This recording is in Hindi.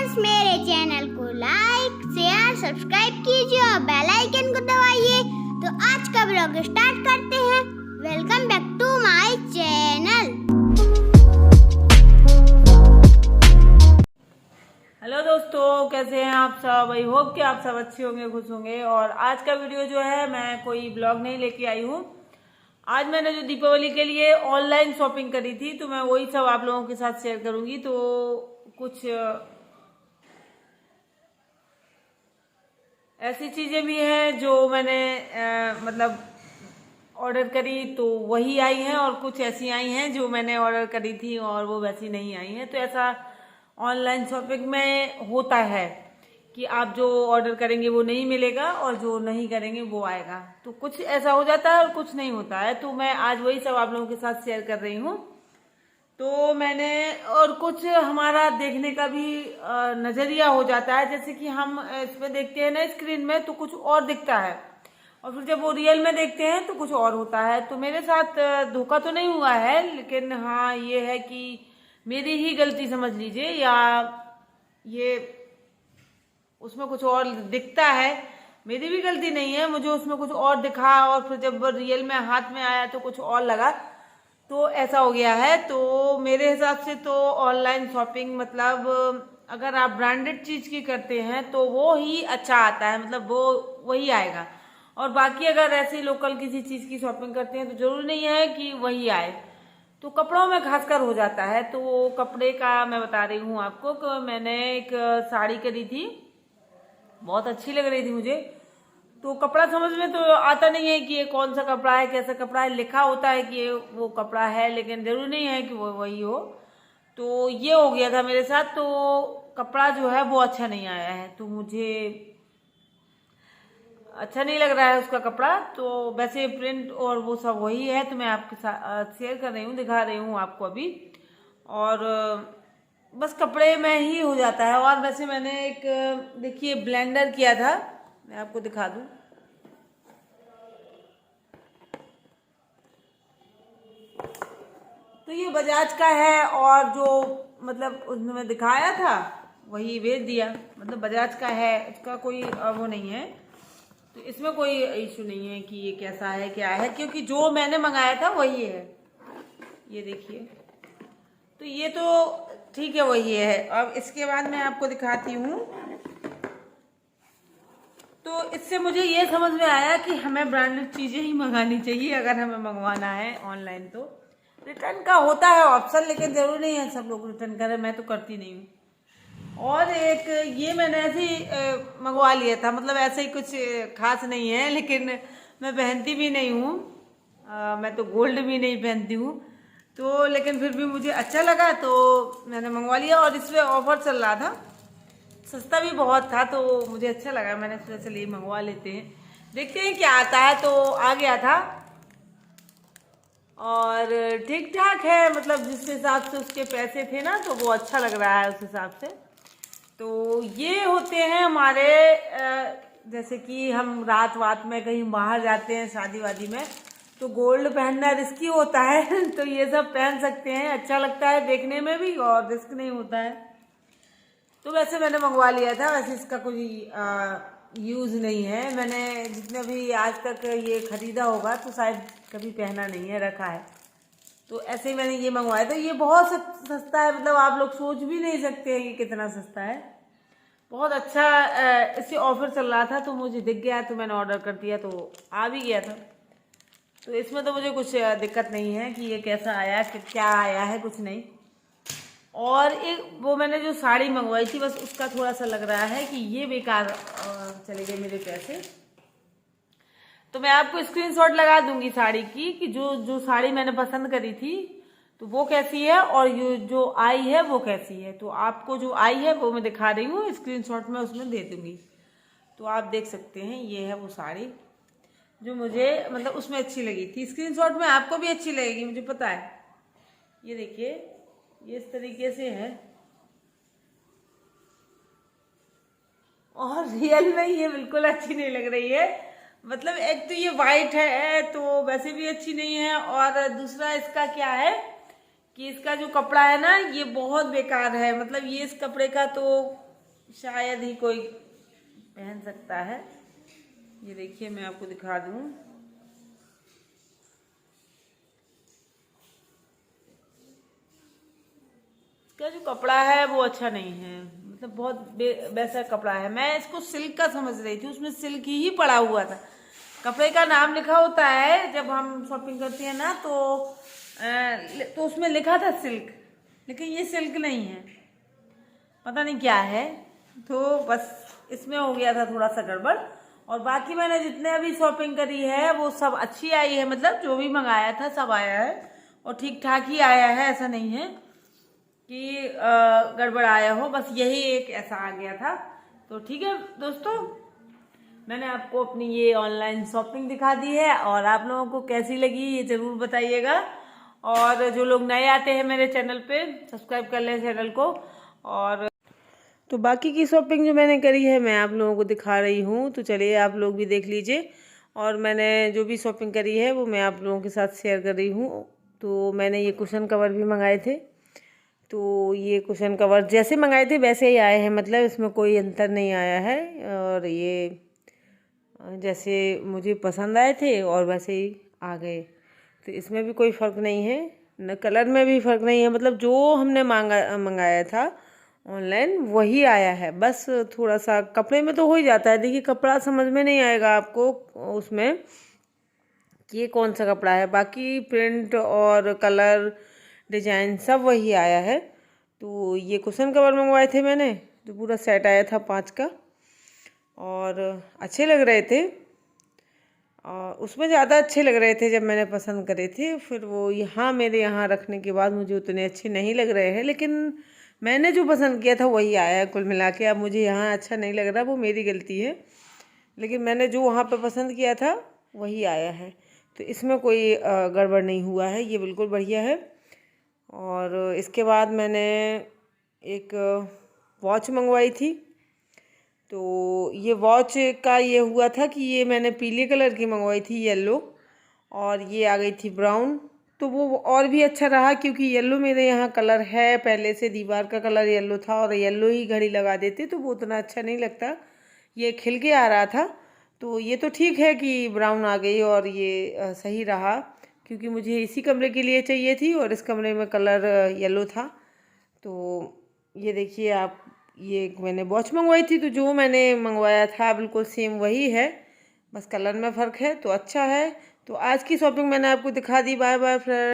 फ्रेंड्स, मेरे चैनल को लाइक शेयर सब्सक्राइब कीजिए और बेल आइकन को दबाइए। तो आज का ब्लॉग स्टार्ट करते हैं। Welcome back to my channel. Hello दोस्तों, कैसे हैं आप सब। आई होप कि आप सब अच्छे होंगे, खुश होंगे। और आज का वीडियो जो है, मैं कोई ब्लॉग नहीं लेके आई हूँ। आज मैंने जो दीपावली के लिए ऑनलाइन शॉपिंग करी थी, तो मैं वही सब आप लोगों के साथ शेयर करूंगी। तो कुछ ऐसी चीजें भी हैं जो मैंने मतलब ऑर्डर करी तो वही आई हैं, और कुछ ऐसी आई हैं जो मैंने ऑर्डर करी थी और वो वैसी नहीं आई हैं। तो ऐसा ऑनलाइन शॉपिंग में होता है कि आप जो ऑर्डर करेंगे वो नहीं मिलेगा और जो नहीं करेंगे वो आएगा। तो कुछ ऐसा हो जाता है और कुछ नहीं होता है। तो मैं आज वही सब आप लोगों के साथ शेयर कर रही हूँ। तो मैंने और कुछ हमारा देखने का भी नजरिया हो जाता है। जैसे कि हम इसमें देखते हैं ना स्क्रीन में, तो कुछ और दिखता है, और फिर जब वो रियल में देखते हैं तो कुछ और होता है। तो मेरे साथ धोखा तो नहीं हुआ है, लेकिन हाँ ये है कि मेरी ही गलती समझ लीजिए, या ये उसमें कुछ और दिखता है। मेरी भी गलती नहीं है, मुझे उसमें कुछ और दिखा और फिर जब रियल में हाथ में आया तो कुछ और लगा। तो ऐसा हो गया है। तो मेरे हिसाब से तो ऑनलाइन शॉपिंग मतलब अगर आप ब्रांडेड चीज की करते हैं तो वो ही अच्छा आता है, मतलब वो वही आएगा। और बाकी अगर ऐसे लोकल किसी चीज की शॉपिंग करते हैं तो जरूरी नहीं है कि वही आए। तो कपड़ों में खासकर हो जाता है। तो कपड़े का मैं बता रही हूँ आपको कि मैंने एक साड़ी करी थी, बहुत अच्छी लग रही थी मुझे। तो कपड़ा समझ में तो आता नहीं है कि ये कौन सा कपड़ा है, कैसा कपड़ा है। लिखा होता है कि ये वो कपड़ा है, लेकिन जरूरी नहीं है कि वो वही हो। तो ये हो गया था मेरे साथ। तो कपड़ा जो है वो अच्छा नहीं आया है, तो मुझे अच्छा नहीं लग रहा है उसका कपड़ा। तो वैसे प्रिंट और वो सब वही है। तो मैं आपके साथ शेयर कर रही हूँ, दिखा रही हूँ आपको अभी। और बस कपड़े में ही हो जाता है। और वैसे मैंने एक देखिए ब्लेंडर किया था, मैं आपको दिखा दूं। तो ये बजाज का है, और जो मतलब उसमें मैं दिखाया था वही भेज दिया। मतलब बजाज का है, इसका कोई वो नहीं है। तो इसमें कोई इशू नहीं है कि ये कैसा है क्या है, क्योंकि जो मैंने मंगाया था वही है। ये देखिए, तो ये तो ठीक है, वही है। अब इसके बाद मैं आपको दिखाती हूँ। तो इससे मुझे ये समझ में आया कि हमें ब्रांडेड चीजें ही मंगानी चाहिए अगर हमें मंगवाना है ऑनलाइन। तो रिटर्न का होता है ऑप्शन, लेकिन जरूरी नहीं है सब लोग रिटर्न करें, मैं तो करती नहीं हूँ। और एक ये मैंने ऐसे ही मंगवा लिया था, मतलब ऐसे ही कुछ खास नहीं है, लेकिन मैं पहनती भी नहीं हूँ। मैं तो गोल्ड भी नहीं पहनती हूँ। तो लेकिन फिर भी मुझे अच्छा लगा तो मैंने मंगवा लिया। और इसमें ऑफर चल रहा था, सस्ता भी बहुत था, तो मुझे अच्छा लगा। मैंने सोचा चलिए मंगवा लेते हैं, देखते हैं क्या आता है। तो आ गया था और ठीक ठाक है, मतलब जिस हिसाब से उसके पैसे थे ना, तो वो अच्छा लग रहा है उस हिसाब से। तो ये होते हैं हमारे जैसे कि हम रात वात में कहीं बाहर जाते हैं शादी वादी में, तो गोल्ड पहनना रिस्की होता है। तो ये सब पहन सकते हैं, अच्छा लगता है देखने में भी और रिस्क नहीं होता है। तो वैसे मैंने मंगवा लिया था। वैसे इसका कोई यूज नहीं है, मैंने जितने भी आज तक ये खरीदा होगा तो शायद कभी पहना नहीं है, रखा है। तो ऐसे ही मैंने ये मंगवाया था। ये बहुत सस्ता है, मतलब आप लोग सोच भी नहीं सकते हैं कि कितना सस्ता है। बहुत अच्छा इससे ऑफर चल रहा था, तो मुझे दिख गया तो मैंने ऑर्डर कर दिया, तो आ भी गया था। तो इसमें तो मुझे कुछ दिक्कत नहीं है कि ये कैसा आया, कि क्या आया है, कुछ नहीं। और एक वो मैंने जो साड़ी मंगवाई थी, बस उसका थोड़ा सा लग रहा है कि ये बेकार चले गए मेरे पैसे। तो मैं आपको स्क्रीनशॉट लगा दूंगी साड़ी की, कि जो साड़ी मैंने पसंद करी थी तो वो कैसी है, और ये जो आई है वो कैसी है। तो आपको जो आई है वो मैं दिखा रही हूँ, स्क्रीनशॉट में उसमें दे दूंगी, तो आप देख सकते हैं। ये है वो साड़ी जो मुझे मतलब उसमें अच्छी लगी थी। स्क्रीनशॉट में आपको भी अच्छी लगेगी, मुझे पता है। ये देखिए, ये इस तरीके से है, और रियल में ये बिल्कुल अच्छी नहीं लग रही है। मतलब एक तो ये वाइट है तो वैसे भी अच्छी नहीं है, और दूसरा इसका क्या है कि इसका जो कपड़ा है ना, ये बहुत बेकार है। मतलब ये इस कपड़े का तो शायद ही कोई पहन सकता है। ये देखिए मैं आपको दिखा दूँ। इसका जो कपड़ा है वो अच्छा नहीं है, मतलब बहुत वैसा कपड़ा है। मैं इसको सिल्क का समझ रही थी, उसमें सिल्क ही पड़ा हुआ था। कपड़े का नाम लिखा होता है जब हम शॉपिंग करते हैं ना, तो उसमें लिखा था सिल्क, लेकिन ये सिल्क नहीं है, पता नहीं क्या है। तो बस इसमें हो गया था थोड़ा सा गड़बड़। और बाकी मैंने जितने अभी शॉपिंग करी है वो सब अच्छी आई है, मतलब जो भी मंगाया था सब आया है और ठीक ठाक ही आया है। ऐसा नहीं है कि गड़बड़ आया हो, बस यही एक ऐसा आ गया था। तो ठीक है दोस्तों, मैंने आपको अपनी ये ऑनलाइन शॉपिंग दिखा दी है और आप लोगों को कैसी लगी ये ज़रूर बताइएगा। और जो लोग नए आते हैं मेरे चैनल पे, सब्सक्राइब कर लें चैनल को। और तो बाकी की शॉपिंग जो मैंने करी है मैं आप लोगों को दिखा रही हूँ, तो चलिए आप लोग भी देख लीजिए। और मैंने जो भी शॉपिंग करी है वो मैं आप लोगों के साथ शेयर कर रही हूँ। तो मैंने ये कुशन कवर भी मंगाए थे, तो ये कुशन कवर जैसे मंगाए थे वैसे ही आए हैं, मतलब इसमें कोई अंतर नहीं आया है। और ये जैसे मुझे पसंद आए थे और वैसे ही आ गए, तो इसमें भी कोई फ़र्क नहीं है, न कलर में भी फ़र्क नहीं है। मतलब जो हमने मंगाया था ऑनलाइन वही आया है। बस थोड़ा सा कपड़े में तो हो ही जाता है। देखिए कपड़ा समझ में नहीं आएगा आपको उसमें कि ये कौन सा कपड़ा है, बाकी प्रिंट और कलर डिजाइन सब वही आया है। तो ये कुशन कवर मंगवाए थे मैंने, तो पूरा सेट आया था 5 का और अच्छे लग रहे थे। और उसमें ज़्यादा अच्छे लग रहे थे जब मैंने पसंद करे थे, फिर वो यहाँ मेरे यहाँ रखने के बाद मुझे उतने अच्छे नहीं लग रहे हैं। लेकिन मैंने जो पसंद किया था वही आया है कुल मिला के। अब मुझे यहाँ अच्छा नहीं लग रहा, वो मेरी गलती है, लेकिन मैंने जो वहाँ पे पसंद किया था वही आया है। तो इसमें कोई गड़बड़ नहीं हुआ है, ये बिल्कुल बढ़िया है। और इसके बाद मैंने एक वॉच मंगवाई थी, तो ये वॉच का ये हुआ था कि ये मैंने पीले कलर की मंगवाई थी, येलो, और ये आ गई थी ब्राउन। तो वो और भी अच्छा रहा क्योंकि येलो मेरे यहाँ कलर है पहले से, दीवार का कलर येलो था और येलो ही घड़ी लगा देते तो वो उतना अच्छा नहीं लगता। ये खिल के आ रहा था, तो ये तो ठीक है कि ब्राउन आ गई और ये सही रहा क्योंकि मुझे इसी कमरे के लिए चाहिए थी और इस कमरे में कलर येलो था। तो ये देखिए आप, ये मैंने वॉच मंगवाई थी, तो जो मैंने मंगवाया था बिल्कुल सेम वही है, बस कलर में फ़र्क है, तो अच्छा है। तो आज की शॉपिंग मैंने आपको दिखा दी। Bye bye friend.